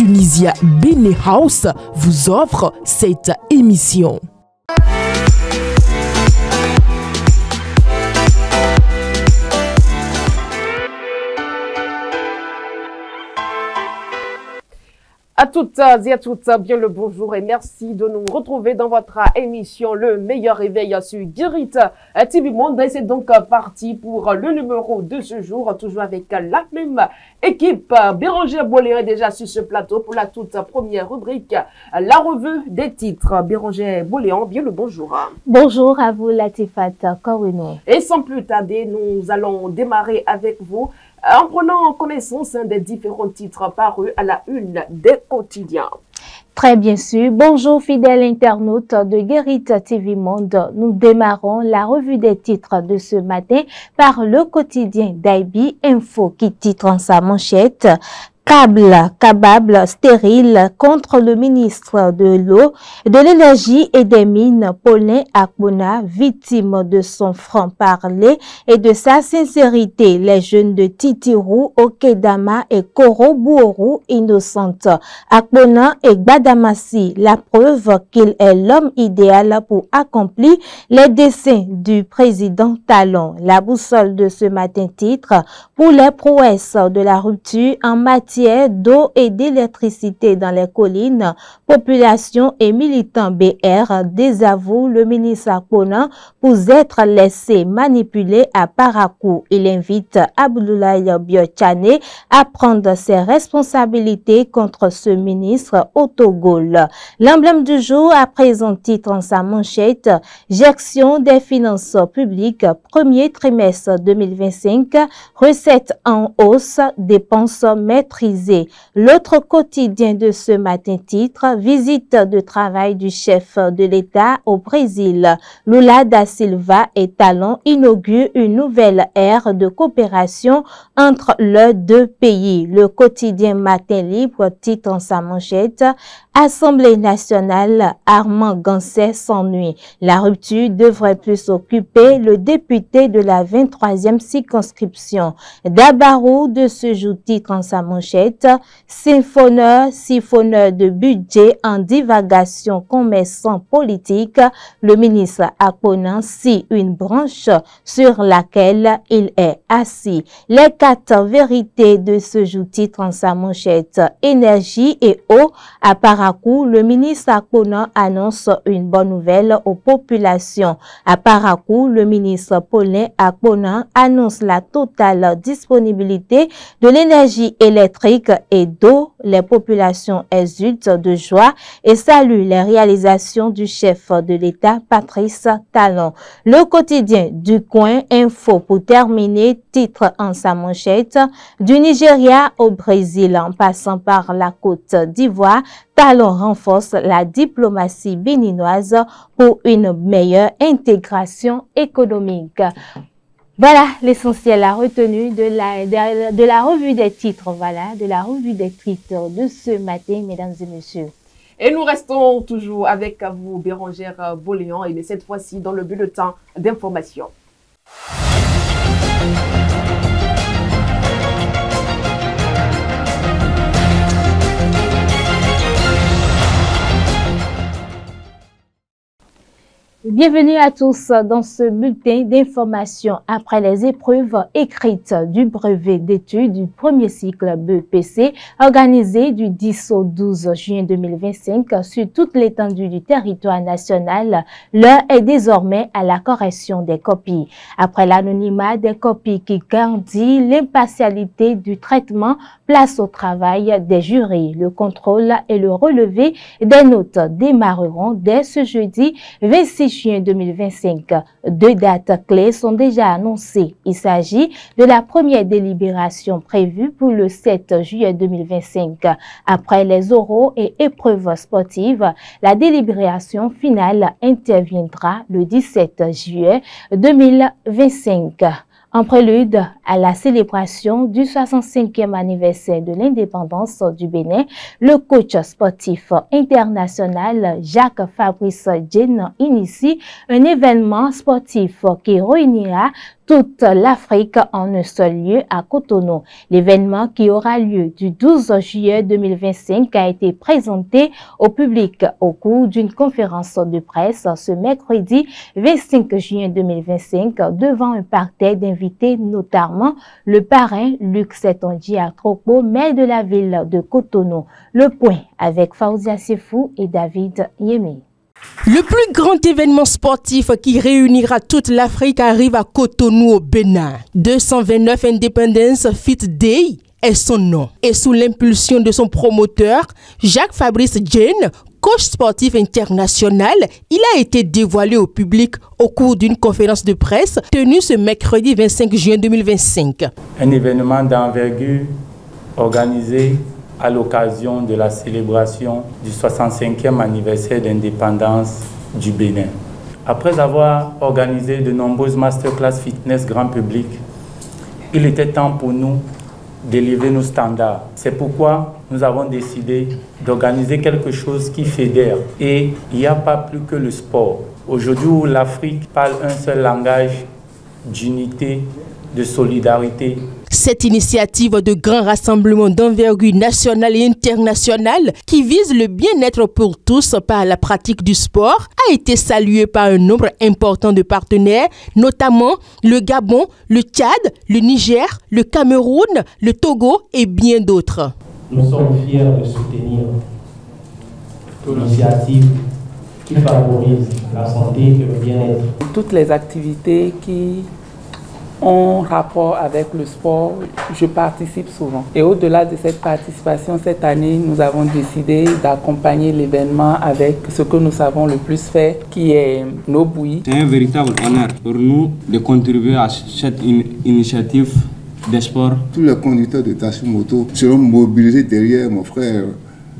Tunisia Bene House vous offre cette émission. À toutes et à toutes, bien le bonjour et merci de nous retrouver dans votre émission Le meilleur réveil sur Guérit TV Monde. Et c'est donc parti pour le numéro de ce jour, toujours avec la même équipe. Bérangère Boléon est déjà sur ce plateau pour la toute première rubrique, la revue des titres. Bérangère Boléon, bien le bonjour. Bonjour à vous Latifat Koweno. Et sans plus tarder, nous allons démarrer avec vous en prenant connaissance des différents titres parus à la une des quotidiens. Très bien sûr. Bonjour fidèles internautes de Guérit TV Monde. Nous démarrons la revue des titres de ce matin par le quotidien d'IB Info qui titre en sa manchette Câble stérile contre le ministre de l'Eau, de l'Énergie et des Mines, Paulin Akpona, victime de son franc-parler et de sa sincérité. Les jeunes de Titirou, Okedama et Koro-Bouorou innocentes. Akpona et Gbadamassi, la preuve qu'il est l'homme idéal pour accomplir les desseins du président Talon. La boussole de ce matin titre pour les prouesses de la rupture en matière d'eau et d'électricité dans les collines, population et militants BR désavouent le ministre Akpona pour être laissé manipuler à Parakou. Il invite Abdoulaye Biotchane à prendre ses responsabilités contre ce ministre au Togo. L'emblème du jour a présent titre en sa manchette gestion des finances publiques premier trimestre 2025, recettes en hausse, dépenses maîtrisées. L'autre quotidien de ce matin titre visite de travail du chef de l'État au Brésil. Lula da Silva et Talon inaugurent une nouvelle ère de coopération entre les deux pays. Le quotidien Matin Libre titre en sa manchette Assemblée nationale, Armand Gansset s'ennuie. La rupture devrait plus occuper le député de la 23e circonscription. Dabarou de ce jour titre en sa manchette siphonneur de budget en divagation commerçant politique. Le ministre Akpona si une branche sur laquelle il est assis. Les 4 vérités de ce jour titre en sa manchette énergie et eau à Parakou, le ministre Akpona annonce une bonne nouvelle aux populations. À Parakou, le ministre Paulin Akpona annonce la totale disponibilité de l'énergie électrique et d'eau. Les populations exultent de joie et saluent les réalisations du chef de l'État, Patrice Talon. Le quotidien du coin Info pour terminer titre en sa manchette du Nigeria au Brésil en passant par la Côte d'Ivoire. Talon renforce la diplomatie béninoise pour une meilleure intégration économique. Voilà l'essentiel à retenue de la revue des titres, de la revue des titres de ce matin, mesdames et messieurs. Et nous restons toujours avec vous, Bérangère Boléon, et cette fois-ci dans le bulletin d'information. Bienvenue à tous dans ce bulletin d'information. Après les épreuves écrites du brevet d'études du premier cycle BEPC organisé du 10 au 12 juin 2025 sur toute l'étendue du territoire national, l'heure est désormais à la correction des copies. Après l'anonymat des copies qui garantit l'impartialité du traitement, place au travail des jurys. Le contrôle et le relevé des notes démarreront dès ce jeudi 26 juin 2025. 2 dates clés sont déjà annoncées. Il s'agit de la première délibération prévue pour le 7 juillet 2025. Après les oraux et épreuves sportives, la délibération finale interviendra le 17 juillet 2025. En prélude à la célébration du 65e anniversaire de l'indépendance du Bénin, le coach sportif international Jacques-Fabrice Diène initie un événement sportif qui réunira toute l'Afrique en un seul lieu à Cotonou. L'événement qui aura lieu du 12 juillet 2025 a été présenté au public au cours d'une conférence de presse ce mercredi 25 juin 2025 devant un parterre d'invités, notamment le parrain Luc Setonji Atropo, maire de la ville de Cotonou. Le point avec Faouzia Sefou et David Yemi. Le plus grand événement sportif qui réunira toute l'Afrique arrive à Cotonou au Bénin. 229 Independence Fit Day est son nom. Et sous l'impulsion de son promoteur, Jacques-Fabrice Diène, coach sportif international, il a été dévoilé au public au cours d'une conférence de presse tenue ce mercredi 25 juin 2025. Un événement d'envergure organisé à l'occasion de la célébration du 65e anniversaire d'indépendance du Bénin. Après avoir organisé de nombreuses masterclass fitness grand public, il était temps pour nous d'élever nos standards. C'est pourquoi nous avons décidé d'organiser quelque chose qui fédère. Et il n'y a pas plus que le sport. Aujourd'hui où l'Afrique parle un seul langage d'unité, de solidarité. Cette initiative de grand rassemblement d'envergure nationale et internationale qui vise le bien-être pour tous par la pratique du sport a été saluée par un nombre important de partenaires, notamment le Gabon, le Tchad, le Niger, le Cameroun, le Togo et bien d'autres. Nous sommes fiers de soutenir l'initiative qui favorise la santé et le bien-être. Toutes les activités qui ont rapport avec le sport, je participe souvent. Et au-delà de cette participation, cette année, nous avons décidé d'accompagner l'événement avec ce que nous savons le plus faire, qui est nos bouillies. C'est un véritable honneur pour nous de contribuer à cette initiative des sports. Tous les conducteurs de taxi moto seront mobilisés derrière mon frère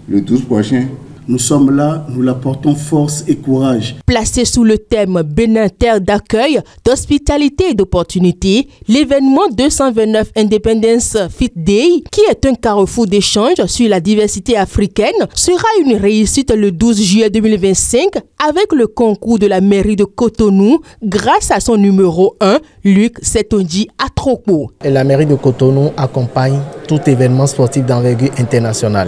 le 12 prochain. Nous sommes là, nous l'apportons force et courage. Placé sous le thème Bénin, terre d'accueil, d'hospitalité et d'opportunité, l'événement 229 Independence Fit Day, qui est un carrefour d'échange sur la diversité africaine, sera une réussite le 12 juillet 2025 avec le concours de la mairie de Cotonou grâce à son numéro 1, Luc Setonji Atropo. La mairie de Cotonou accompagne tout événement sportif d'envergure internationale.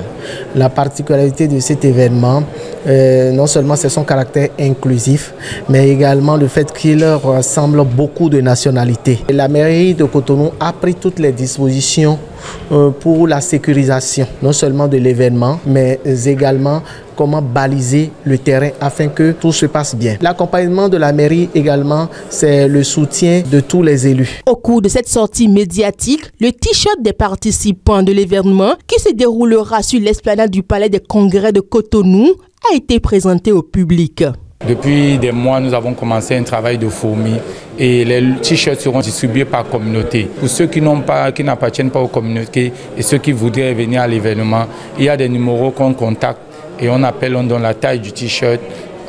La particularité de cet événement, non seulement c'est son caractère inclusif, mais également le fait qu'il rassemble beaucoup de nationalités. La mairie de Cotonou a pris toutes les dispositions pour la sécurisation, non seulement de l'événement, mais également comment baliser le terrain afin que tout se passe bien. L'accompagnement de la mairie également, c'est le soutien de tous les élus. Au cours de cette sortie médiatique, le t-shirt des participants de l'événement qui se déroulera sur l'esplanade du Palais des Congrès de Cotonou a été présenté au public. Depuis des mois, nous avons commencé un travail de fourmi et les t-shirts seront distribués par communauté. Pour ceux qui n'appartiennent pas aux communautés et ceux qui voudraient venir à l'événement, il y a des numéros qu'on contacte et on appelle, on donne la taille du t-shirt,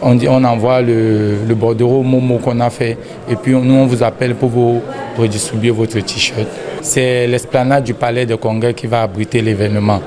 on envoie le bordereau Momo qu'on a fait et puis nous on vous appelle pour vous redistribuer votre t-shirt. C'est l'esplanade du Palais de Congrès qui va abriter l'événement.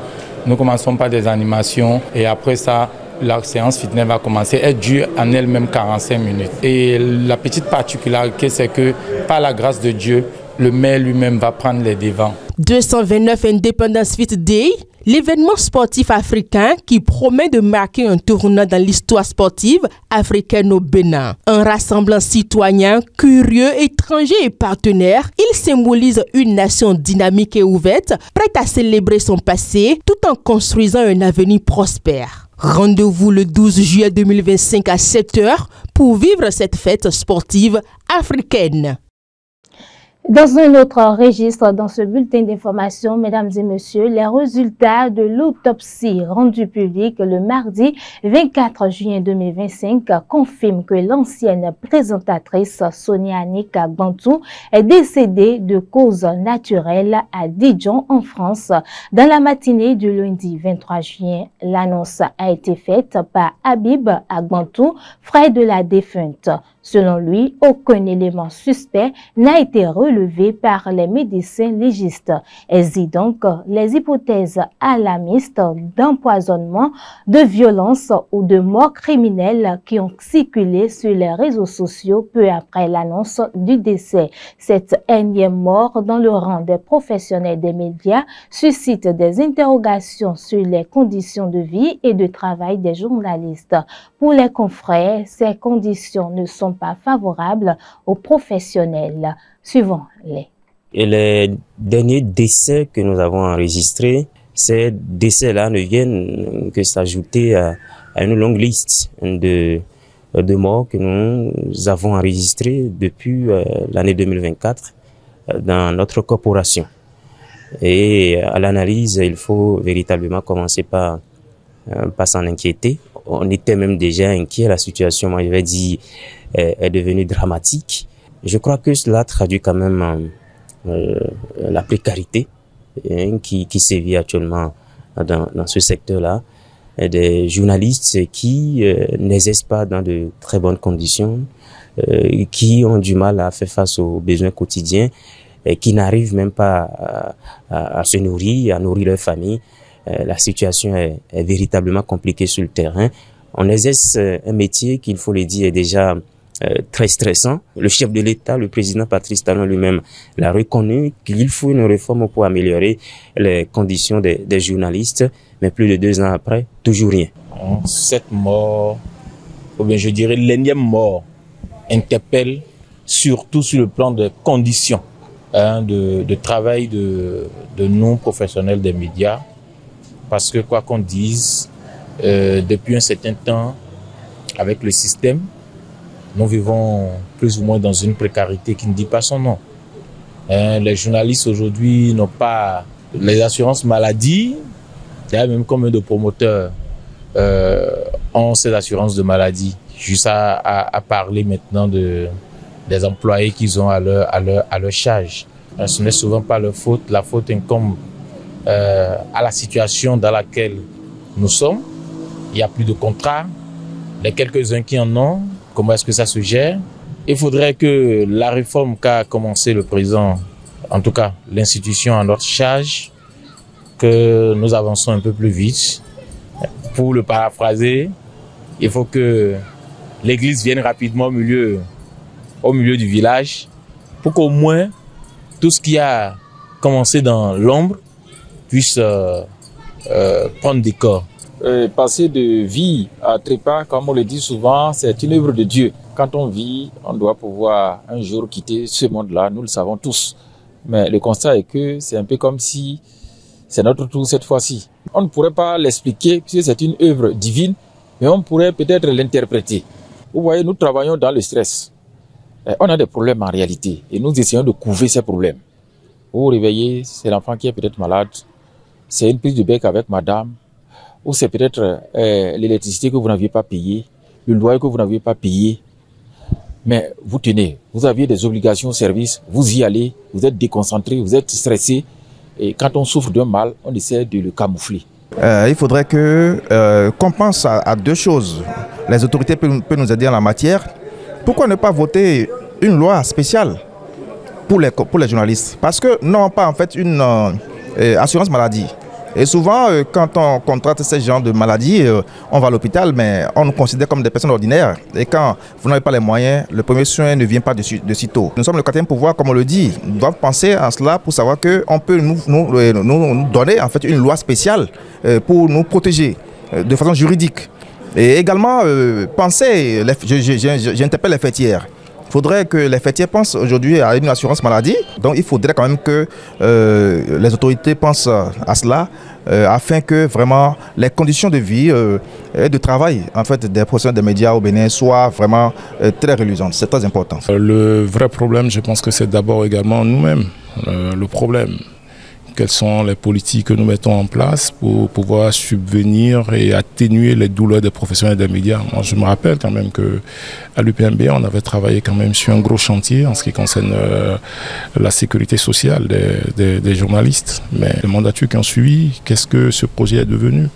Nous commençons par des animations et après ça, la séance fitness va commencer. Elle dure en elle-même 45 minutes. Et la petite particularité, c'est que par la grâce de Dieu, le maire lui-même va prendre les devants. 229 Independence Fit Day, l'événement sportif africain qui promet de marquer un tournant dans l'histoire sportive africaine au Bénin. Un rassemblant citoyens, curieux, étrangers et partenaires, il symbolise une nation dynamique et ouverte, prête à célébrer son passé tout en construisant un avenir prospère. Rendez-vous le 12 juillet 2025 à 7h pour vivre cette fête sportive africaine. Dans un autre registre, dans ce bulletin d'information, mesdames et messieurs, les résultats de l'autopsie rendue publique le mardi 24 juin 2025 confirment que l'ancienne présentatrice Sonia Annick Agbantou est décédée de cause naturelle à Dijon, en France. Dans la matinée du lundi 23 juin, l'annonce a été faite par Habib Agbantou, frère de la défunte. Selon lui, aucun élément suspect n'a été reçu relevées par les médecins légistes. Existe donc les hypothèses alarmistes d'empoisonnement, de violence ou de mort criminelle qui ont circulé sur les réseaux sociaux peu après l'annonce du décès. Cette énième mort dans le rang des professionnels des médias suscite des interrogations sur les conditions de vie et de travail des journalistes. Pour les confrères, ces conditions ne sont pas favorables aux professionnels. Suivons-les. Et les derniers décès que nous avons enregistrés, ces décès-là ne viennent que s'ajouter à une longue liste de morts que nous avons enregistrées depuis l'année 2024 dans notre corporation. Et à l'analyse, il faut véritablement commencer par s'en inquiéter. On était même déjà inquiet. La situation, moi je vais dire, est devenue dramatique. Je crois que cela traduit quand même la précarité qui sévit actuellement dans ce secteur-là. Des journalistes qui n'exercent pas dans de très bonnes conditions, qui ont du mal à faire face aux besoins quotidiens, et qui n'arrivent même pas à se nourrir, à nourrir leur famille. La situation est véritablement compliquée sur le terrain. On exerce un métier qu'il faut le dire est déjà très stressant. Le chef de l'État, le président Patrice Talon lui-même, l'a reconnu qu'il faut une réforme pour améliorer les conditions des journalistes. Mais plus de 2 ans après, toujours rien. Cette mort, ou bien je dirais l'énième mort, interpelle surtout sur le plan des conditions de travail de nous, professionnels des médias. Parce que quoi qu'on dise, depuis un certain temps, avec le système, nous vivons plus ou moins dans une précarité qui ne dit pas son nom. Les journalistes aujourd'hui n'ont pas les assurances maladie. D'ailleurs, même combien de promoteurs ont ces assurances de maladie, juste à parler maintenant des employés qu'ils ont à leur charge. Ce n'est souvent pas leur faute. La faute incombe à la situation dans laquelle nous sommes. Il n'y a plus de contrats. Les quelques-uns qui en ont, comment est-ce que ça se gère? Il faudrait que la réforme qu'a commencé le président, en tout cas l'institution à notre charge, que nous avançons un peu plus vite. Pour le paraphraser, il faut que l'église vienne rapidement au milieu du village pour qu'au moins tout ce qui a commencé dans l'ombre puisse prendre des corps. Passer de vie à trépas, comme on le dit souvent, c'est une œuvre de Dieu. Quand on vit, on doit pouvoir un jour quitter ce monde-là, nous le savons tous. Mais le constat est que c'est un peu comme si c'est notre tour cette fois-ci. On ne pourrait pas l'expliquer puisque c'est une œuvre divine, mais on pourrait peut-être l'interpréter. Vous voyez, nous travaillons dans le stress. On a des problèmes en réalité et nous essayons de couver ces problèmes. Vous vous réveillez, c'est l'enfant qui est peut-être malade, c'est une prise de bec avec madame, ou c'est peut-être l'électricité que vous n'aviez pas payée, le loyer que vous n'aviez pas payé. Mais vous tenez, vous aviez des obligations au service, vous y allez, vous êtes déconcentré, vous êtes stressé. Et quand on souffre d'un mal, on essaie de le camoufler. Il faudrait qu'on pense à 2 choses. Les autorités peuvent nous aider en la matière. Pourquoi ne pas voter une loi spéciale pour les journalistes? Parce que nous n'avons pas en fait une assurance maladie. Et souvent, quand on contracte ce genre de maladie, on va à l'hôpital, mais on nous considère comme des personnes ordinaires. Et quand vous n'avez pas les moyens, le premier soin ne vient pas de sitôt. Nous sommes le 4e pouvoir, comme on le dit. Nous devons penser à cela pour savoir qu'on peut nous donner en fait une loi spéciale pour nous protéger de façon juridique. Et également, penser, j'interpelle les fêtières. Il faudrait que les fêtiers pensent aujourd'hui à une assurance maladie. Donc il faudrait quand même que les autorités pensent à cela afin que vraiment les conditions de vie et de travail en fait, des professionnels des médias au Bénin soient vraiment très reluisantes. C'est très important. Le vrai problème, je pense que c'est d'abord également nous-mêmes. Le problème. Quelles sont les politiques que nous mettons en place pour pouvoir subvenir et atténuer les douleurs des professionnels des médias. Moi, je me rappelle quand même qu'à l'UPMB, on avait travaillé quand même sur un gros chantier en ce qui concerne la sécurité sociale des journalistes. Mais les mandatures qui ont suivi, qu'est-ce que ce projet est devenu?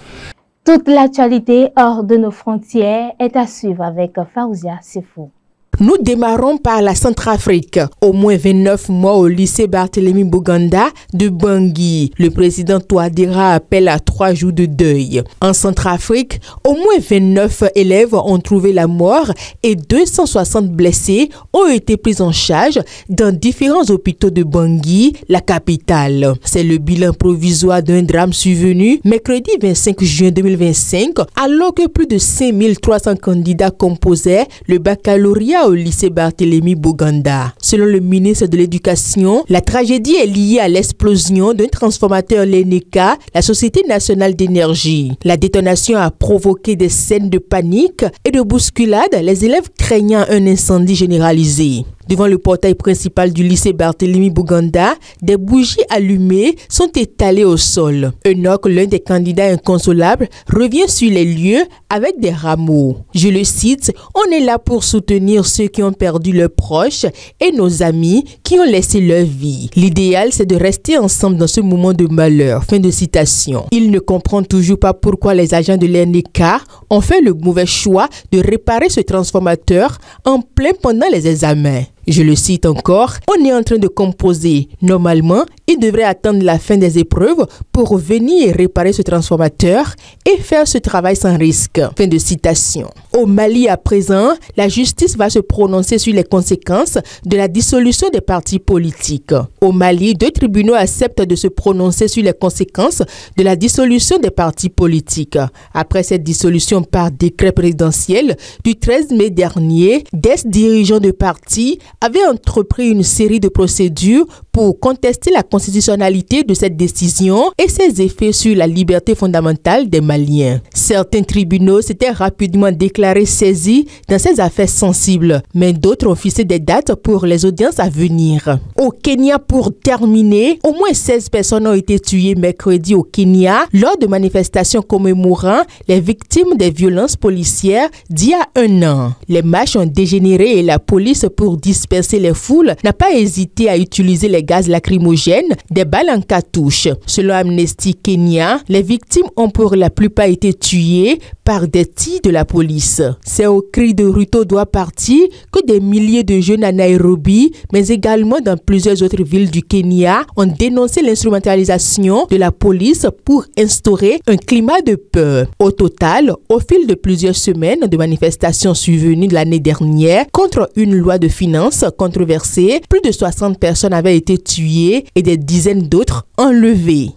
Toute l'actualité hors de nos frontières est à suivre avec Faouzia Sefou. Nous démarrons par la Centrafrique. Au moins 29 morts au lycée Barthélemy Boganda de Bangui. Le président Touadéra appelle à 3 jours de deuil. En Centrafrique, au moins 29 élèves ont trouvé la mort et 260 blessés ont été pris en charge dans différents hôpitaux de Bangui, la capitale. C'est le bilan provisoire d'un drame survenu mercredi 25 juin 2025, alors que plus de 5300 candidats composaient le baccalauréat au lycée Barthélemy Boganda. Selon le ministre de l'Éducation, la tragédie est liée à l'explosion d'un transformateur Leneka, la Société nationale d'énergie. La détonation a provoqué des scènes de panique et de bousculade, les élèves craignant un incendie généralisé. Devant le portail principal du lycée Barthélemy Boganda, des bougies allumées sont étalées au sol. Enoch, l'un des candidats inconsolables, revient sur les lieux avec des rameaux. Je le cite, « On est là pour soutenir ceux qui ont perdu leurs proches et nos amis qui ont laissé leur vie. L'idéal, c'est de rester ensemble dans ce moment de malheur. » Fin de citation. Il ne comprend toujours pas pourquoi les agents de l'ENECA ont fait le mauvais choix de réparer ce transformateur en plein pendant les examens. Je le cite encore, on est en train de composer. Normalement, il devrait attendre la fin des épreuves pour venir réparer ce transformateur et faire ce travail sans risque. Fin de citation. Au Mali à présent, la justice va se prononcer sur les conséquences de la dissolution des partis politiques. Au Mali, 2 tribunaux acceptent de se prononcer sur les conséquences de la dissolution des partis politiques. Après cette dissolution par décret présidentiel du 13 mai dernier, des dirigeants de partis avaient entrepris une série de procédures pour contester la constitutionnalité de cette décision et ses effets sur la liberté fondamentale des Maliens. Certains tribunaux s'étaient rapidement déclarés saisis dans ces affaires sensibles, mais d'autres ont fixé des dates pour les audiences à venir. Au Kenya, pour terminer, au moins 16 personnes ont été tuées mercredi au Kenya lors de manifestations commémorant les victimes des violences policières d'il y a 1 an. Les marches ont dégénéré et la police, pour disperser les foules, n'a pas hésité à utiliser les gaz lacrymogènes, des balles en cartouche. Selon Amnesty Kenya, les victimes ont pour la plupart été tuées par des tirs de la police. C'est au cri de Ruto doit partir que des milliers de jeunes à Nairobi, mais également dans plusieurs autres villes du Kenya, ont dénoncé l'instrumentalisation de la police pour instaurer un climat de peur. Au total, au fil de plusieurs semaines de manifestations survenues de l'année dernière contre une loi de finances controversée, plus de 60 personnes avaient été tuées et des dizaines d'autres enlevées.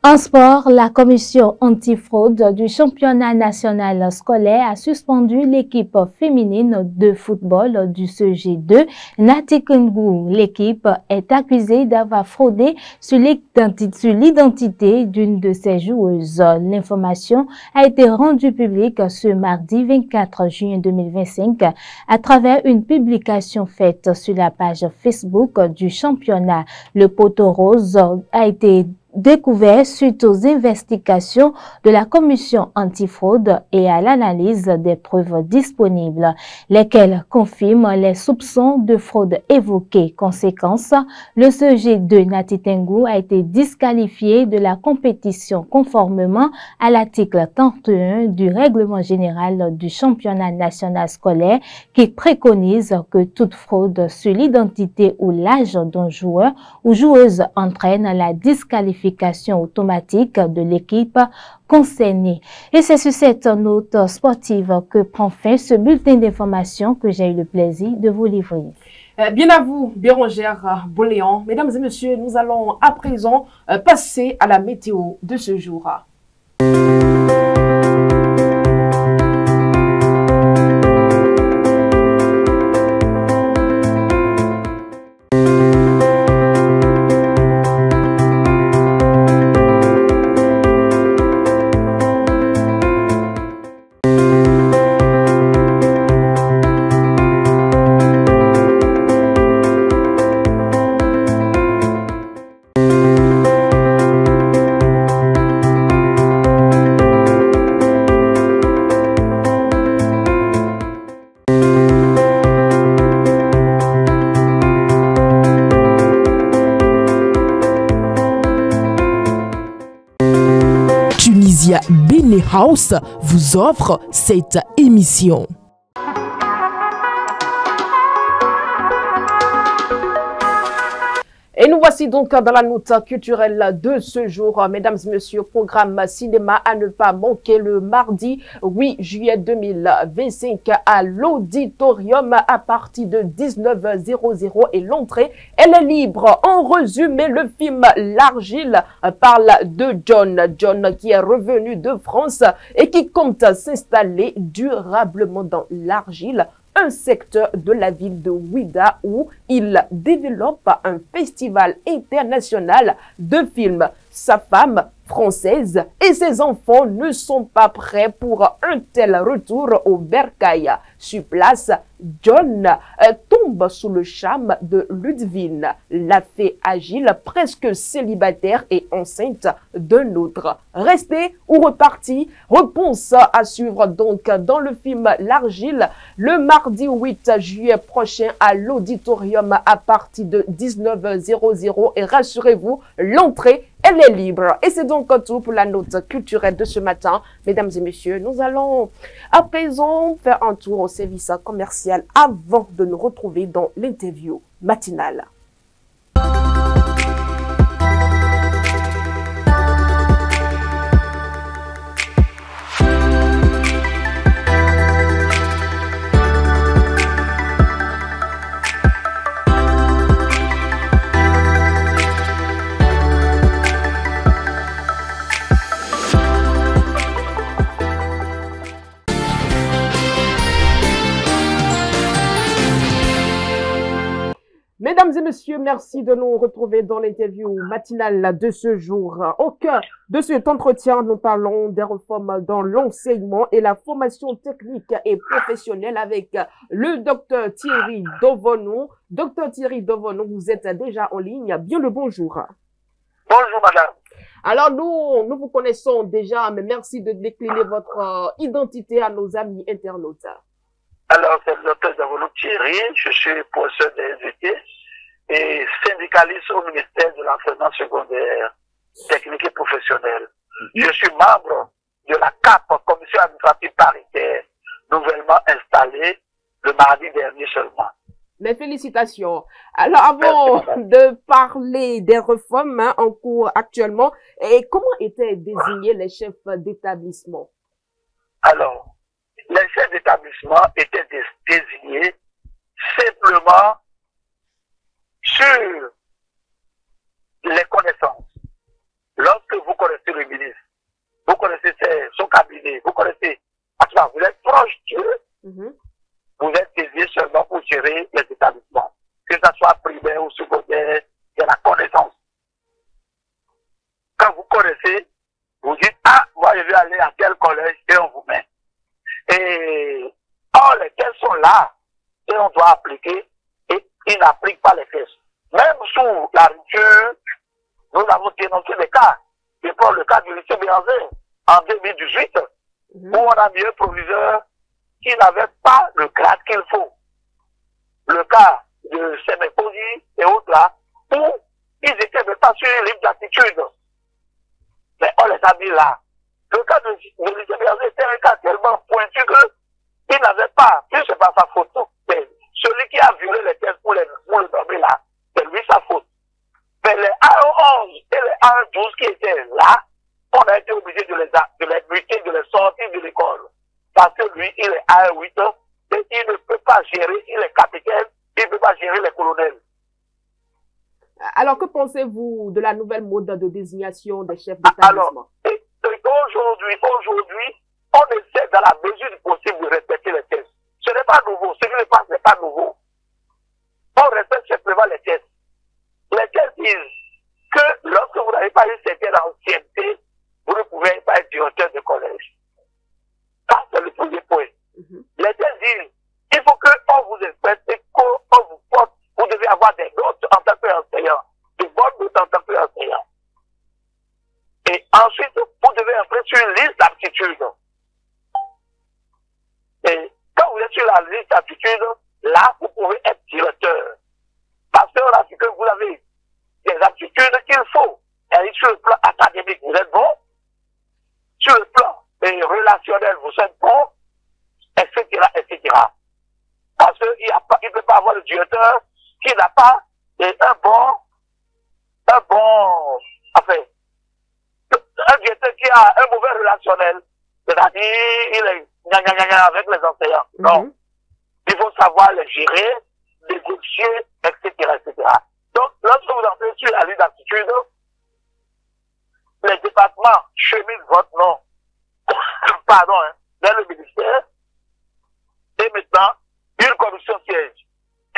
En sport, la commission antifraude du championnat national scolaire a suspendu l'équipe féminine de football du CG2 Natikengu. L'équipe est accusée d'avoir fraudé sur l'identité d'une de ses joueuses. L'information a été rendue publique ce mardi 24 juin 2025 à travers une publication faite sur la page Facebook du championnat. Le poteau rose a été découvert suite aux investigations de la commission antifraude et à l'analyse des preuves disponibles, lesquelles confirment les soupçons de fraude évoqués. Conséquence, le CG2 Natikengu a été disqualifié de la compétition conformément à l'article 31 du règlement général du championnat national scolaire qui préconise que toute fraude sur l'identité ou l'âge d'un joueur ou joueuse entraîne la disqualification automatique de l'équipe concernée. Et c'est sur cette note sportive que prend fin ce bulletin d'information que j'ai eu le plaisir de vous livrer. Bien à vous, Bérangère Boléan. Mesdames et messieurs, nous allons à présent passer à la météo de ce jour. Bene House vous offre cette émission. Et nous voici donc dans la note culturelle de ce jour. Mesdames et messieurs, programme cinéma à ne pas manquer le mardi 8 juillet 2025 à l'auditorium à partir de 19h00 et l'entrée, elle est libre. En résumé, le film L'Argile parle de John qui est revenu de France et qui compte s'installer durablement dans l'Argile, un secteur de la ville de Ouidah où il développe un festival international de films. Sa femme, française, et ses enfants ne sont pas prêts pour un tel retour au bercail. Sur place, John tombe sous le charme de Ludwine, la fée agile, presque célibataire et enceinte d'un autre. Resté ou reparti? Réponse à suivre donc dans le film L'Argile, le mardi 8 juillet prochain à l'auditorium à partir de 19h00. Et rassurez-vous, l'entrée, elle est libre. Et c'est donc tout pour la note culturelle de ce matin. Mesdames et messieurs, nous allons à présent faire un tour au service commercial avant de nous retrouver dans l'interview matinale. Mesdames et messieurs, merci de nous retrouver dans l'interview matinale de ce jour. Au cœur de cet entretien, nous parlons des réformes dans l'enseignement et la formation technique et professionnelle avec le docteur Thierry Dovonou. Docteur Thierry Dovonou, vous êtes déjà en ligne. Bien le bonjour. Bonjour madame. Alors nous vous connaissons déjà, mais merci de décliner votre identité à nos amis internautes. Alors, c'est le docteur Dovonou Thierry, je suis professeur des et syndicaliste au ministère de l'enseignement secondaire, technique et professionnel. Je suis membre de la CAP, commission administrative paritaire, nouvellement installée le mardi dernier seulement. Mes félicitations. Alors, avant de parler des réformes en cours actuellement, et comment étaient désignés les chefs d'établissement? Alors, les chefs d'établissement étaient désignés simplement sur les connaissances. Lorsque vous connaissez le ministre, vous connaissez son cabinet, vous connaissez, vous êtes proche d'eux, vous êtes désigné seulement pour gérer les établissements. Que ce soit primaire ou secondaire, il y a la connaissance. Quand vous connaissez, vous dites, ah, moi je vais aller à tel collège et on vous met. Et, or, les tests sont là et on doit appliquer et ils n'appliquent pas les tests. Même sous la rupture, nous avons dénoncé les cas. Je prends le cas du lycée Béanzé en 2018, où on a mis un proviseur qui n'avait pas le grade qu'il faut. Le cas de Séméposi et autres là, où ils étaient même pas sur les livres d'aptitude. Mais on les a mis là. Le cas de lycée Béanzé était un cas tellement pointu qu'il n'avait pas, puis c'est pas sa faute. Mais celui qui a violé les tests pour le nommer là, c'est lui sa faute. Mais les A11 et les A12 qui étaient là, on a été obligé de les muter, de les sortir de l'école. Parce que lui, il est A8 et il ne peut pas gérer, il est capitaine, il ne peut pas gérer les colonels. Alors, que pensez-vous de la nouvelle mode de désignation des chefs d'établissement? Alors, aujourd'hui, on essaie dans la mesure du possible de respecter les tests. Ce n'est pas nouveau, ce que je pense n'est pas nouveau. On respecte simplement les tests. Les tests disent que lorsque vous n'avez pas une certaine ancienneté, vous ne pouvez pas être directeur de collège. Ça, c'est le premier point. Les tests disent, il faut qu'on vous respecte et qu'on vous porte. Vous devez avoir des notes en tant qu'enseignant, de bonnes notes en tant qu'enseignant. Et ensuite, vous devez entrer sur une liste d'aptitudes. Et quand vous êtes sur la liste d'aptitudes, là, vous pouvez être directeur. Parce qu'on a vu que vous avez des aptitudes qu'il faut. Et sur le plan académique, vous êtes bon. Sur le plan relationnel, vous êtes bon. Etc., etc. Parce qu'il ne peut pas avoir le directeur qui n'a pas un bon un bon, enfin, un directeur qui a un mauvais relationnel, c'est-à-dire il est avec les enseignants. Non. Il faut savoir les gérer, négocier, etc., etc. Donc, lorsque vous entrez sur la ligne d'attitude, les départements cheminent votre nom, pardon, dans le ministère, et maintenant, une commission siège.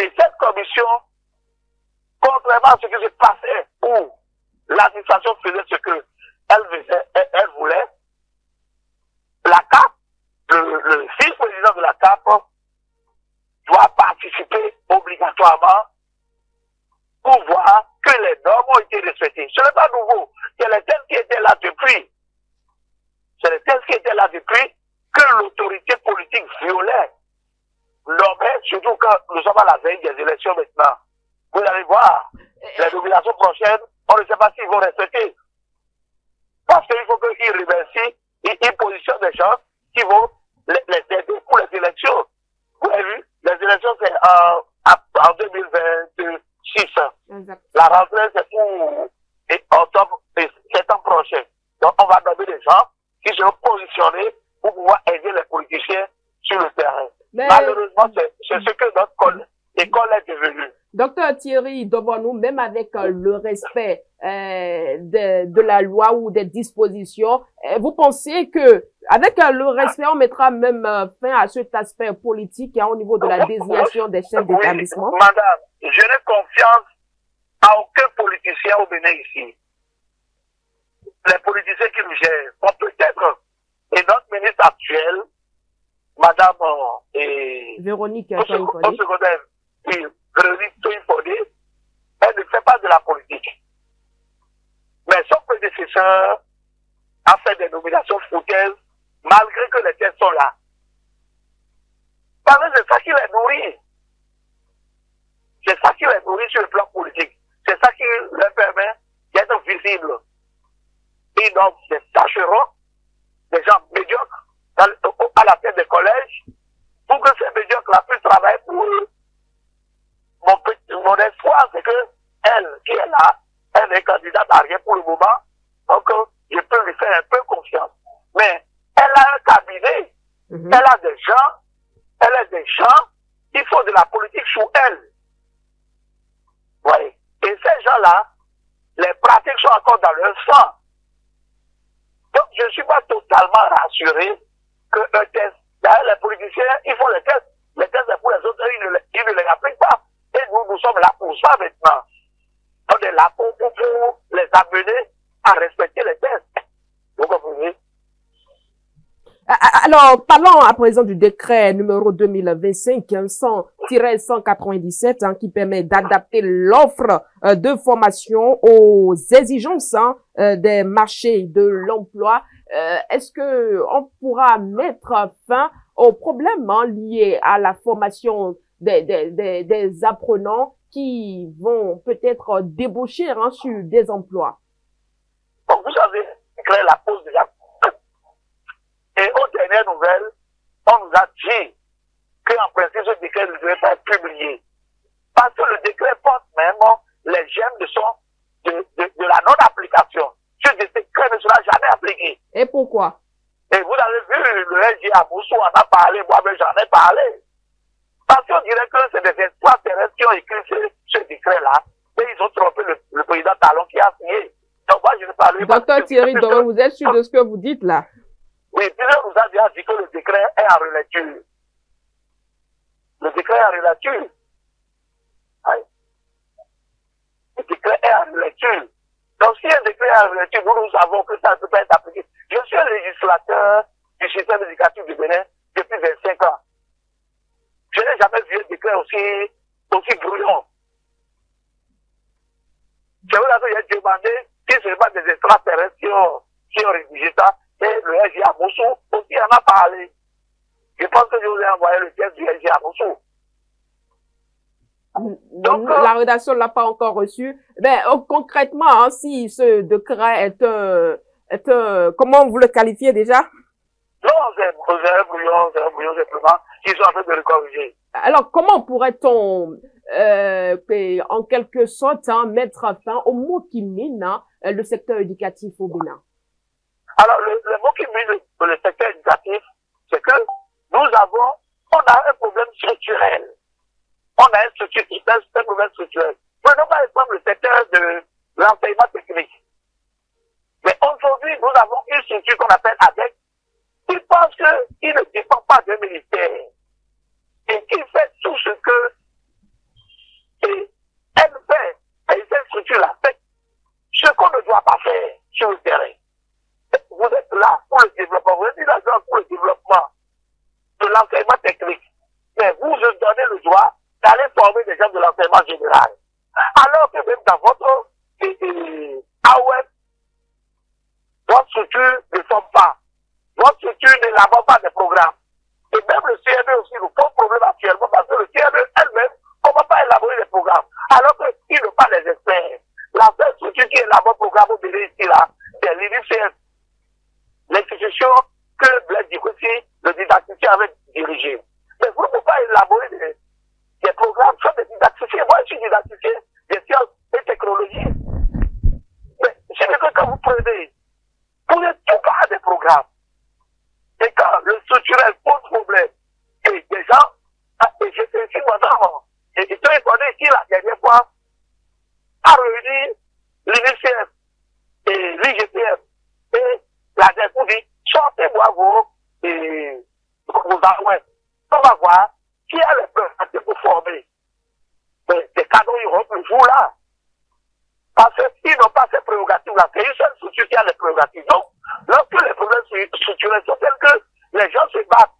Et cette commission, contrairement à ce qui se passait où l'administration faisait ce que elle voulait, la CAP, le vice-président de la CAP doit participer obligatoirement pour voir que les normes ont été respectées. Ce n'est pas nouveau. C'est les thèmes qui étaient là depuis. C'est les thèmes qui étaient là depuis que l'autorité politique violait, nommait, surtout quand nous sommes à la veille des élections maintenant. Vous allez voir, les nominations prochaines, on ne sait pas s'ils vont respecter. Parce qu'il faut qu'ils remercient, ils positionnent des gens qui vont les aider pour les élections. Vous avez vu, les élections c'est en 2026. Exact. La rentrée c'est pour octobre et septembre prochain. Donc on va nommer des gens qui seront positionnés pour pouvoir aider les politiciens sur le terrain. Mais malheureusement, c'est ce que notre école est devenue. Docteur Thierry Dobonou, même avec le respect de la loi ou des dispositions, vous pensez que avec le respect, on mettra même fin à cet aspect politique au niveau de la désignation des chefs d'établissement? Madame, je n'ai confiance à aucun politicien au Bénin ici. Les politiciens qui nous gèrent sont peut-être, et notre ministre actuelle, Madame Véronique au secondaire, oui, Véronique Toïfodé, elle ne fait pas de la politique. Mais son prédécesseur a fait des nominations foutaises, malgré que les tests sont là. Parce que c'est ça qui les nourrit. C'est ça qui les nourrit sur le plan politique. C'est ça qui leur permet d'être visibles. Et donc, des tâcherons, des gens médiocres, à la tête des collèges, pour que ces médiocres-là puissent travailler pour eux. Mon espoir, c'est que elle, qui est là, elle est candidate à rien pour le moment, donc je peux lui faire un peu confiance. Mais elle a un cabinet, elle a des gens qui font de la politique sous elle. Oui. Et ces gens-là, les pratiques sont encore dans leur sang. Donc je ne suis pas totalement rassuré que un test, d'ailleurs les politiciens, ils font les tests c'est pour les autres, ils ne les appliquent pas. Et nous sommes là pour ça maintenant. On est là pour les amener à respecter les tests. Vous comprenez? Alors, parlons à présent du décret numéro 2025-100-197 qui permet d'adapter l'offre de formation aux exigences des marchés de l'emploi. Est-ce que on pourra mettre fin aux problèmes liés à la formation des apprenants qui vont peut-être déboucher sur des emplois? Donc, vous avez créé la pause déjà. Et aux dernières nouvelles, on nous a dit qu'en principe, ce décret ne devait pas être publié. Parce que le décret porte même les gemmes de la non-application. Ce décret ne sera jamais appliqué. Et pourquoi? Et vous avez vu, le SG à Moussou en a parlé, moi-même j'en ai parlé. Parce qu'on dirait que c'est des extraterrestres qui ont écrit ce décret-là, et ils ont trompé le président Talon qui a signé. Donc moi je ne parle pas. Docteur Thierry Dobonou, vous êtes sûr de ce que vous dites là? Oui, plusieurs nous a déjà dit que le décret est en relecture. Le décret est en relecture. Oui. Le décret est en relecture. Donc si un décret est en relecture, nous savons que ça ne peut pas être appliqué. Je suis un législateur du système éducatif du Bénin depuis 25 ans. Je n'ai jamais vu un décret aussi brouillon. C'est vrai que j'ai demandé si ce n'est pas des extraterrestres qui ont rédigé ça. Et le SG à Moussou aussi en a parlé. Je pense que je vous ai envoyé le texte du SG à Moussou. Donc, la rédaction ne l'a pas encore reçu. Mais concrètement, si ce décret est un, comment vous le qualifiez déjà? Non, c'est un brouillon simplement qu'ils sont en train de le corriger. Alors, comment pourrait-on, en quelque sorte, mettre fin au mot qui mine le secteur éducatif au Bénin? Alors, le mot qui mine le secteur éducatif, c'est que on a un problème structurel. On a un problème structurel. Prenons par exemple le secteur de l'enseignement technique. Mais aujourd'hui, nous avons une structure qu'on appelle ADEC, qui pense qu'il ne dépend pas d'un ministère et qui fait tout ce que elle fait, et cette structure-là fait ce qu'on ne doit pas faire sur le terrain. Vous êtes là pour le développement, vous êtes là pour le développement de l'enseignement technique, mais vous vous donnez le droit d'aller former des gens de l'enseignement général. Alors que même dans votre AOF, votre structure ne forme pas. Votre structure n'élabore pas des programmes. Et même le CNE aussi nous pose problème actuellement parce que le CNE elle-même ne peut pas élaborer des programmes. Alors qu'ils n'ont pas les experts. La seule structure qui élabore des programmes au Bénin ici, là, c'est l'INICF. L'institution que Blaise Dikoussi, le didacticien, avait dirigé. Mais vous ne pouvez pas élaborer des programmes sur des didacticiens. Moi, je suis didacticien des sciences et technologies. Mais c'est que quand vous prenez, vous n'êtes pas des programmes. Et quand le structurel pose problème, et des gens, et j'étais ici pendant, et ils sont étonnés ici la dernière fois, a réuni l'INICF et l'IGPF et la DECO dit, sortez-moi vos armes. On va voir qui a les prérogatives pour former. Mais des canons Europe le jour là. Parce qu'ils n'ont pas ces prérogatives-là. C'est une seule structure qui a les prérogatives. Donc, lorsque les problèmes structurels sont tels que les gens se battent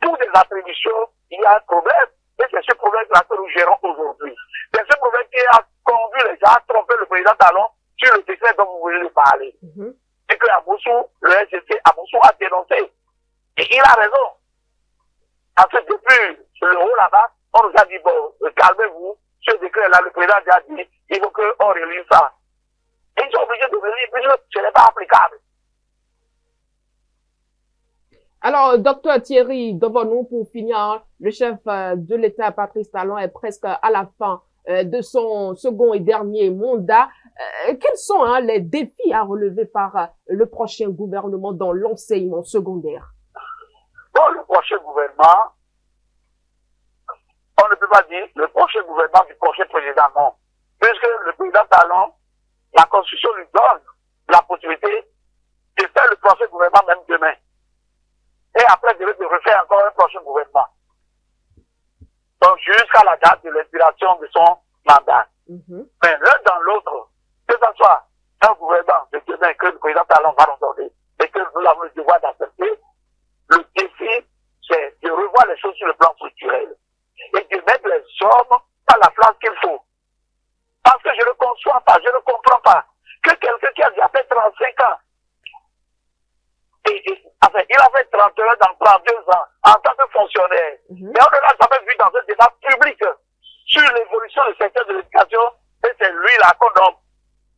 pour des attributions, il y a un problème. Et c'est ce problème-là que nous gérons aujourd'hui. C'est ce problème qui a conduit les gens à tromper le président Talon sur le décret dont vous voulez lui parler. C'est qu'à Moussou, le SGC à Moussou a dénoncé. Et il a raison. Parce que depuis le haut là-bas, on nous a dit, bon, calmez-vous. Ce décret-là, le président a dit, il faut qu'on relise ça. Et ils sont obligés de relire, puisque ce n'est pas applicable. Alors, docteur Thierry Dovonou, pour finir, le chef de l'État, Patrice Talon, est presque à la fin de son second et dernier mandat. Quels sont les défis à relever par le prochain gouvernement dans l'enseignement secondaire? Dans le prochain gouvernement, on ne peut pas dire le prochain gouvernement du prochain président, non. Puisque le président Talon, la Constitution lui donne la possibilité de faire le prochain gouvernement même demain. Et après, de refaire encore un prochain gouvernement. Donc, jusqu'à la date de l'expiration de son mandat. Mais l'un dans l'autre, que ce soit un gouvernement de demain que le président Talon va nous donner et que nous avons le devoir d'accepter, le défi, c'est de revoir les choses sur le plan structurel et de mettre les hommes à la place qu'il faut. Parce que je ne conçois pas, je ne comprends pas que quelqu'un qui a déjà fait 35 ans, enfin, il a fait 31 dans 32 ans en tant que fonctionnaire. Mais on ne l'a jamais vu dans un débat public sur l'évolution du secteur de l'éducation. Et c'est lui là qu'on nomme.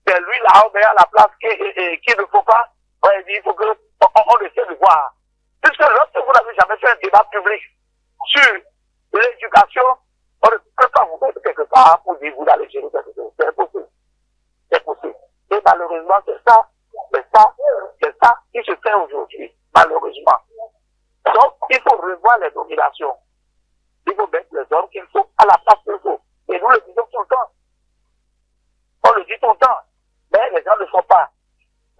C'est lui là on met à la place qu'il ne faut pas. Ouais, il faut qu'on essaie de voir. Puisque lorsque vous n'avez jamais fait un débat public sur l'éducation, on ne peut pas vous mettre quelque part pour dire vous allez gérer quelque chose. C'est impossible. C'est possible. Et malheureusement, c'est ça qui se fait aujourd'hui. Malheureusement. Donc, il faut revoir les dominations. Il faut mettre les hommes qu'il faut à la place qu'il faut. Et nous le disons tout le temps. On le dit tout le temps. Mais les gens ne le font pas.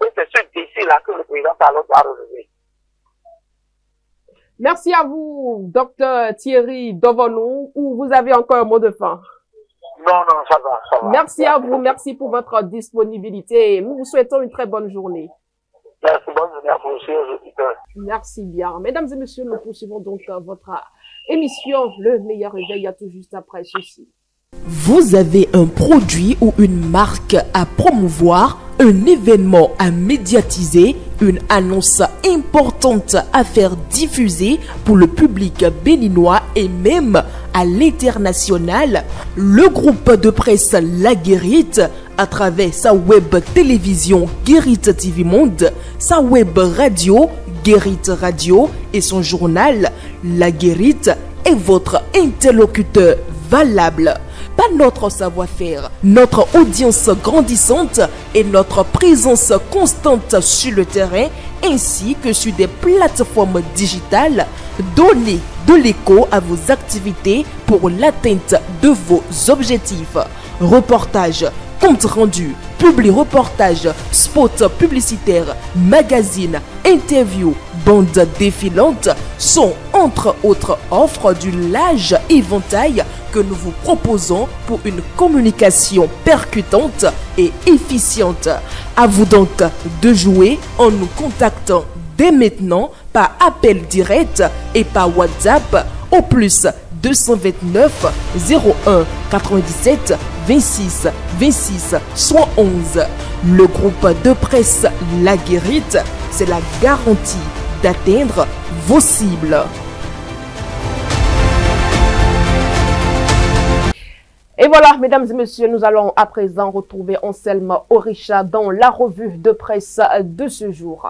Et c'est ce défi-là que le président Talon doit relever. Merci à vous, docteur Thierry Dovonou. Ou vous avez encore un mot de fin? Non, ça va. Merci à vous. Merci pour votre disponibilité. Nous vous souhaitons une très bonne journée. Merci, bonne journée à vous aussi, aux auditeurs. Merci bien. Mesdames et messieurs, nous poursuivons donc votre émission Le Meilleur Réveil à tout juste après ceci. Vous avez un produit ou une marque à promouvoir, un événement à médiatiser, une annonce importante à faire diffuser pour le public béninois et même à l'international. Le groupe de presse La Guérite, à travers sa web télévision Guérite TV Monde, sa web radio Guérite Radio et son journal La Guérite est votre interlocuteur valable. Par notre savoir-faire, notre audience grandissante et notre présence constante sur le terrain ainsi que sur des plateformes digitales, donnez de l'écho à vos activités pour l'atteinte de vos objectifs. Reportages, comptes rendus, publi-reportages, spots publicitaires, magazines, interviews, bandes défilantes sont entre autres offres du large éventail que nous vous proposons pour une communication percutante et efficiente. À vous donc de jouer en nous contactant dès maintenant par appel direct et par WhatsApp au plus 229 01 97 26 26 71. Le groupe de presse La Guérite, c'est la garantie d'atteindre vos cibles. Et voilà, mesdames et messieurs, nous allons à présent retrouver Anselme Orisha dans la revue de presse de ce jour.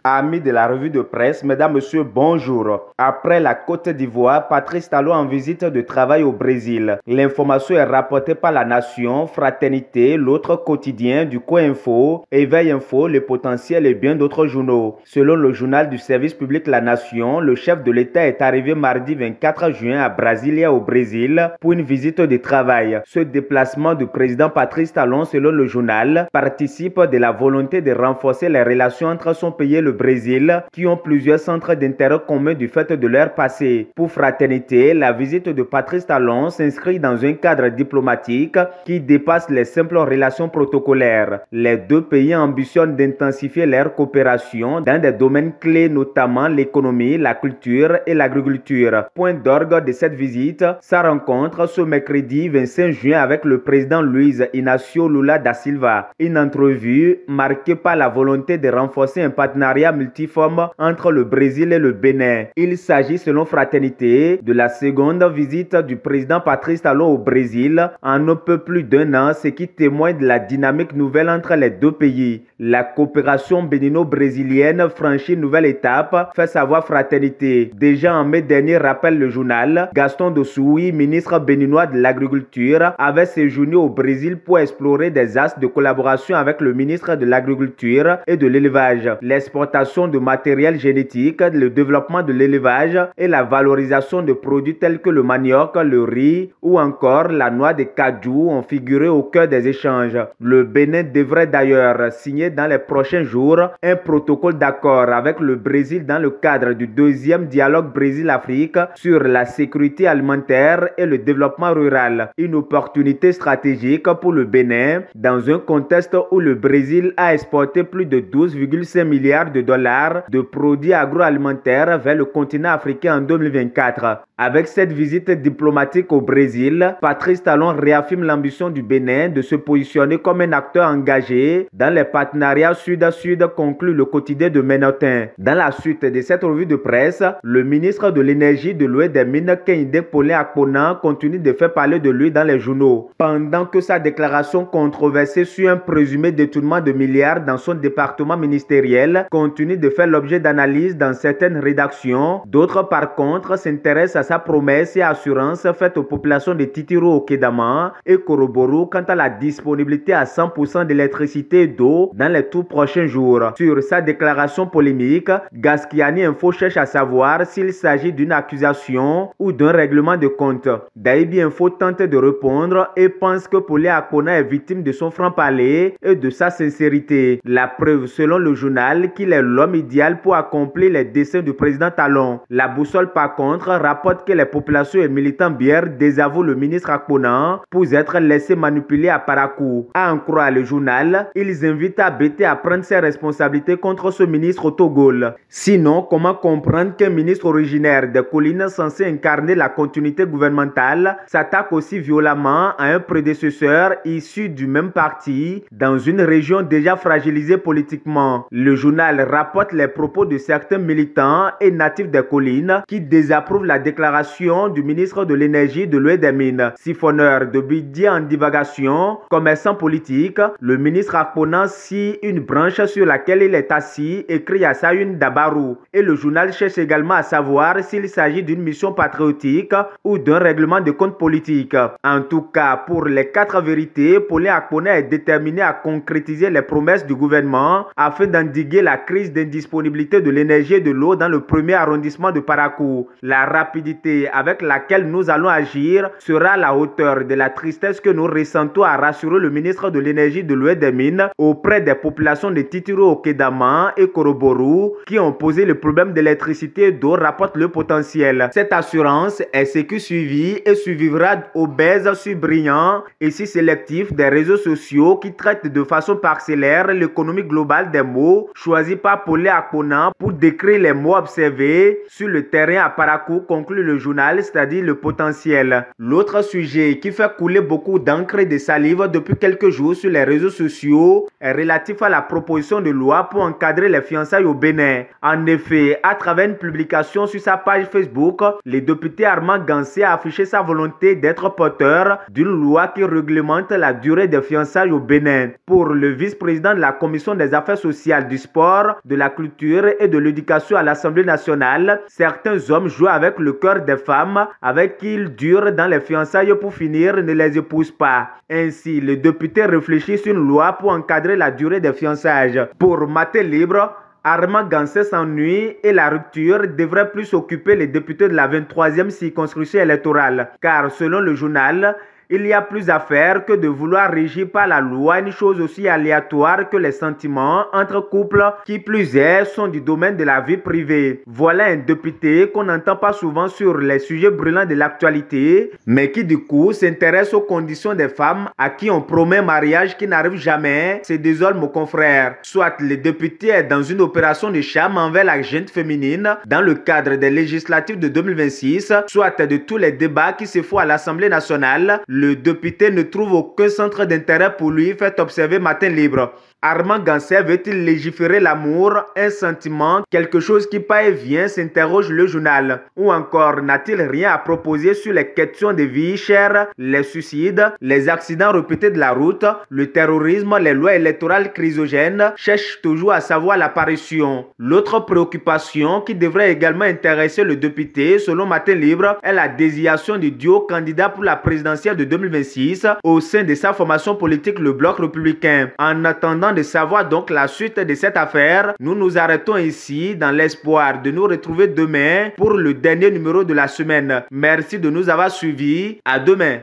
Amis de la revue de presse, mesdames, messieurs, bonjour. Après la Côte d'Ivoire, Patrice Talon en visite de travail au Brésil. L'information est rapportée par La Nation, Fraternité, l'autre quotidien du Co-Info, Éveil Info, Le Potentiel et bien d'autres journaux. Selon le journal du service public La Nation, le chef de l'État est arrivé mardi 24 juin à Brasilia au Brésil pour une visite de travail. Ce déplacement du président Patrice Talon, selon le journal, participe de la volonté de renforcer les relations entre son pays et le Brésil, qui ont plusieurs centres d'intérêt communs du fait de leur passé. Pour Fraternité, la visite de Patrice Talon s'inscrit dans un cadre diplomatique qui dépasse les simples relations protocolaires. Les deux pays ambitionnent d'intensifier leur coopération dans des domaines clés, notamment l'économie, la culture et l'agriculture. Point d'orgue de cette visite, sa rencontre ce mercredi 25 juin avec le président Luiz Inácio Lula da Silva. Une entrevue marquée par la volonté de renforcer un partenariat multiforme entre le Brésil et le Bénin. Il s'agit, selon Fraternité, de la seconde visite du président Patrice Talon au Brésil en un peu plus d'un an, ce qui témoigne de la dynamique nouvelle entre les deux pays. La coopération bénino-brésilienne franchit une nouvelle étape, fait savoir Fraternité. Déjà en mai dernier, rappelle le journal, Gaston Dossoui, ministre béninois de l'Agriculture, avait séjourné au Brésil pour explorer des axes de collaboration avec le ministre de l'Agriculture et de l'Élevage. L'exportation de matériel génétique, le développement de l'élevage et la valorisation de produits tels que le manioc, le riz ou encore la noix de cajou ont figuré au cœur des échanges. Le Bénin devrait d'ailleurs signer dans les prochains jours un protocole d'accord avec le Brésil dans le cadre du deuxième dialogue Brésil-Afrique sur la sécurité alimentaire et le développement rural. Une opportunité stratégique pour le Bénin dans un contexte où le Brésil a exporté plus de 12,5 milliards de dollars de produits agroalimentaires vers le continent africain en 2024. Avec cette visite diplomatique au Brésil, Patrice Talon réaffirme l'ambition du Bénin de se positionner comme un acteur engagé dans les partenariats sud-à-sud, conclut le quotidien de Ménotin. Dans la suite de cette revue de presse, le ministre de l'Énergie, de l'eau et des Mines, Kehinde Paulin Akpona, continue de faire parler de lui dans les journaux. Pendant que sa déclaration controversée sur un présumé détournement de milliards dans son département ministériel continue de faire l'objet d'analyses dans certaines rédactions, d'autres par contre s'intéressent à sa promesse et assurance faite aux populations de Titiro au Kedama et Koroboru quant à la disponibilité à 100% d'électricité et d'eau dans les tout prochains jours. Sur sa déclaration polémique, Gaskiani Info cherche à savoir s'il s'agit d'une accusation ou d'un règlement de compte. Daibi Info tente de répondre et pense que Paulin Akpona est victime de son franc-parler et de sa sincérité. La preuve, selon le journal, qu'il est l'homme idéal pour accomplir les desseins du président Talon. La boussole, par contre, rapporte que les populations et militants bières désavouent le ministre Akpona pour être laissés manipuler à Parakou. À en croire le journal, ils invitent Abete à prendre ses responsabilités contre ce ministre au Togo. Sinon, comment comprendre qu'un ministre originaire des collines censé incarner la continuité gouvernementale s'attaque aussi violemment à un prédécesseur issu du même parti dans une région déjà fragilisée politiquement? Le journal rapporte les propos de certains militants et natifs des collines qui désapprouvent la déclaration du ministre de l'Énergie, de l'eau et des Mines. Siphonneur de budget en divagation, commerçant politique, le ministre Akpona scie une branche sur laquelle il est assis, écrit à sa une d'Abarou. Et le journal cherche également à savoir s'il s'agit d'une mission patriotique ou d'un règlement de compte politique. En tout cas, pour les 4 vérités, Paulin Akpona est déterminé à concrétiser les promesses du gouvernement afin d'endiguer la crise d'indisponibilité de l'énergie et de l'eau dans le premier arrondissement de Parakou. La rapidité avec laquelle nous allons agir sera à la hauteur de la tristesse que nous ressentons, à rassurer le ministre de l'Énergie, de l'eau et des Mines auprès des populations de Titiro, Okedama et Koroboru qui ont posé le problème d'électricité et d'eau, rapporte le potentiel. Cette assurance est ce qui suivit et suivra obèse sur brillant et si sélectif des réseaux sociaux qui traitent de façon parcellaire l'économie globale des mots choisis par Paulin Akpona pour décrire les mots observés sur le terrain à Parakou, conclut le journal, c'est-à-dire le potentiel. L'autre sujet qui fait couler beaucoup d'encre et de salive depuis quelques jours sur les réseaux sociaux est relatif à la proposition de loi pour encadrer les fiançailles au Bénin. En effet, à travers une publication sur sa page Facebook, le député Armand Gansé a affiché sa volonté d'être porteur d'une loi qui réglemente la durée des fiançailles au Bénin. Pour le vice-président de la Commission des affaires sociales, du sport, de la culture et de l'éducation à l'Assemblée nationale, certains hommes jouent avec le cœur des femmes avec qui ils durent dans les fiançailles pour finir ne les épousent pas. Ainsi, le député réfléchit sur une loi pour encadrer la durée des fiançailles. Pour Maté Libre, Armand Gansé s'ennuie et la rupture devrait plus occuper les députés de la 23e circonscription électorale. Car selon le journal, il y a plus à faire que de vouloir régir par la loi une chose aussi aléatoire que les sentiments entre couples qui plus est sont du domaine de la vie privée. Voilà un député qu'on n'entend pas souvent sur les sujets brûlants de l'actualité, mais qui du coup s'intéresse aux conditions des femmes à qui on promet un mariage qui n'arrive jamais. C'est désole mon confrère. Soit le député est dans une opération de charme envers la gente féminine dans le cadre des législatives de 2026, soit de tous les débats qui se font à l'Assemblée nationale, le député ne trouve aucun centre d'intérêt pour lui, fait observer Matin Libre. Armand Gansé veut-il légiférer l'amour, un sentiment, quelque chose qui pas et vient, s'interroge le journal. Ou encore, n'a-t-il rien à proposer sur les questions de vie chère, les suicides, les accidents répétés de la route, le terrorisme, les lois électorales chrysogènes, cherche toujours à savoir l'apparition. L'autre préoccupation qui devrait également intéresser le député, selon Matin Libre, est la désignation du duo candidat pour la présidentielle de 2026 au sein de sa formation politique, le Bloc républicain. En attendant de savoir donc la suite de cette affaire, nous nous arrêtons ici dans l'espoir de nous retrouver demain pour le dernier numéro de la semaine. Merci de nous avoir suivis. À demain.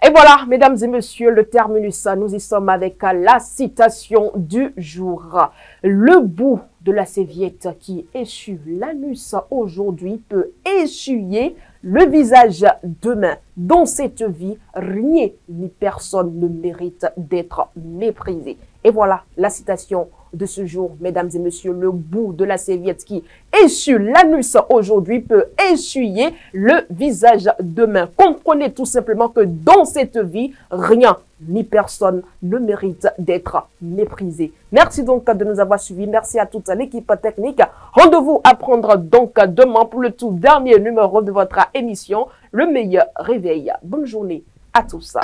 Et voilà, mesdames et messieurs, le terminus. Nous y sommes avec la citation du jour. Le bout de la serviette qui essuie l'anus aujourd'hui peut essuyer le visage demain. Dans cette vie, rien ni personne ne mérite d'être méprisé. Et voilà la citation de ce jour, mesdames et messieurs. Le bout de la serviette qui essuie l'anus aujourd'hui peut essuyer le visage demain. Comprenez tout simplement que dans cette vie, rien ni personne ne mérite d'être méprisé. Merci donc de nous avoir suivis. Merci à toute l'équipe technique. Rendez-vous à prendre donc demain pour le tout dernier numéro de votre émission, Le Meilleur Réveil. Bonne journée à tous.